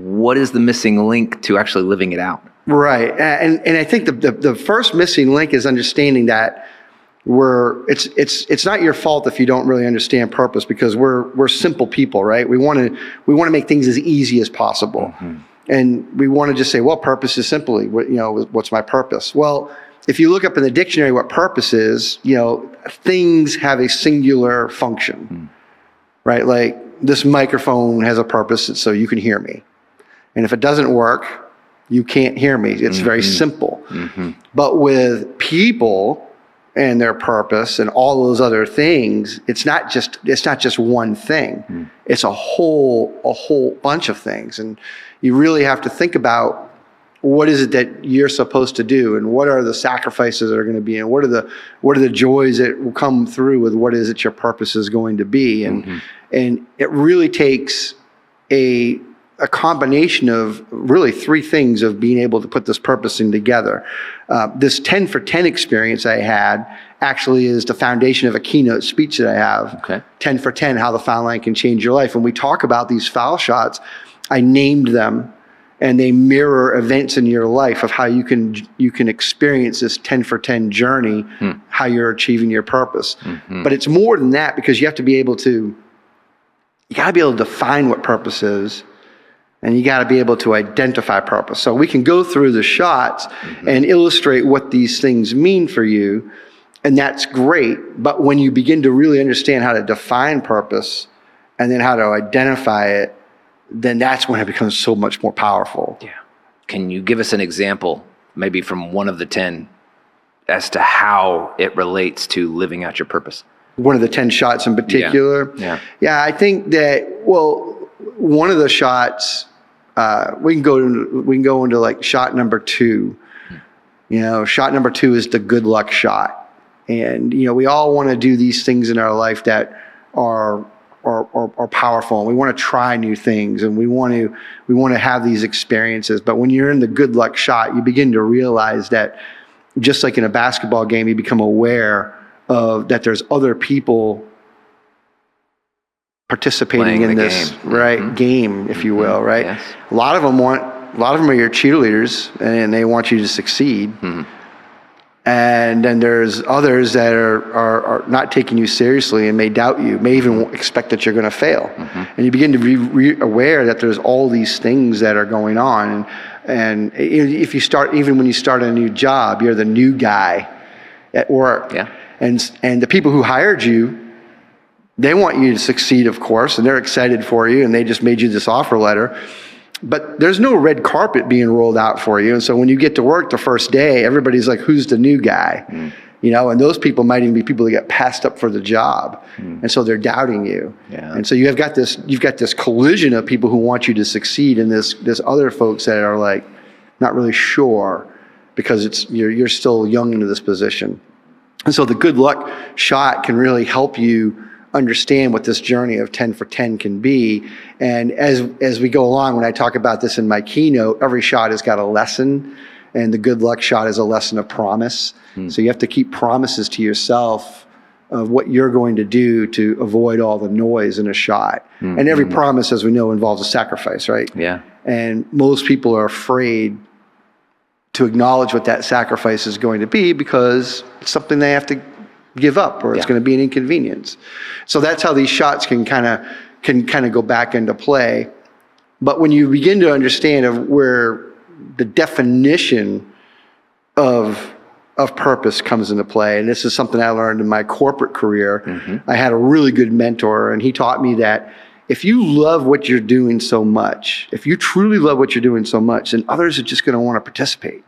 what is the missing link to actually living it out? Right. And I think the first missing link is understanding that it's not your fault if you don't really understand purpose, because we're simple people, right? We want to make things as easy as possible. Mm-hmm. And we want to just say, well, purpose is simply, what's my purpose? Well, if you look up in the dictionary what purpose is, things have a singular function, right? Like this microphone has a purpose, so you can hear me. And if it doesn't work, you can't hear me. It's very simple. Mm-hmm. But with people and their purpose and all those other things, it's not just one thing. It's a whole bunch of things. And you really have to think about, what is it that you're supposed to do, and what are the sacrifices that are going to be, and what are the joys that will come through with what is it your purpose is going to be. And it really takes a combination of really three things of being able to put this purposing together. This 10 for 10 experience I had actually is the foundation of a keynote speech that I have. Okay. 10 for 10, how the foul line can change your life. When we talk about these foul shots, I named them, and they mirror events in your life of how you can experience this 10 for 10 journey, how you're achieving your purpose. Mm-hmm. But it's more than that, because you gotta be able to define what purpose is, and you gotta be able to identify purpose. So we can go through the shots and illustrate what these things mean for you, and that's great. But when you begin to really understand how to define purpose and then how to identify it, then that's when it becomes so much more powerful. Yeah. Can you give us an example, maybe from one of the 10, as to how it relates to living out your purpose? One of the 10 shots in particular? Yeah, I think that, one of the shots, we can go into like shot number 2. Shot number 2 is the good luck shot. And, we all want to do these things in our life that are powerful, and we want to try new things, and we want to have these experiences. But when you're in the good luck shot, you begin to realize that, just like in a basketball game, you become aware of that there's other people participating in this game, if you will, right? Yes. A lot of them are your cheerleaders, and they want you to succeed. Mm-hmm. And then there's others that are not taking you seriously and may doubt you, may even expect that you're going to fail. Mm-hmm. And you begin to be aware that there's all these things that are going on. And if you start, even when you start a new job, you're the new guy at work. Yeah. And the people who hired you, they want you to succeed, of course, and they're excited for you, and they just made you this offer letter. But there's no red carpet being rolled out for you. And so when you get to work the first day, everybody's like, who's the new guy? And those people might even be people that get passed up for the job. And so they're doubting you. Yeah. And so you've got this collision of people who want you to succeed, and this other folks that are like not really sure, because you're still young into this position. And so the good luck shot can really help you understand what this journey of 10 for 10 can be. And as we go along, when I talk about this in my keynote, every shot has got a lesson, and the good luck shot is a lesson of promise. So you have to keep promises to yourself of what you're going to do to avoid all the noise in a shot. And every promise, as we know, involves a sacrifice, right? Yeah. And most people are afraid to acknowledge what that sacrifice is going to be, because it's something they have to give up, or it's going to be an inconvenience. So that's how these shots can kind of go back into play. But when you begin to understand of where the definition of purpose comes into play, and this is something I learned in my corporate career. I had a really good mentor, and he taught me that if you love what you're doing so much, if you truly love what you're doing so much, then others are just going to want to participate.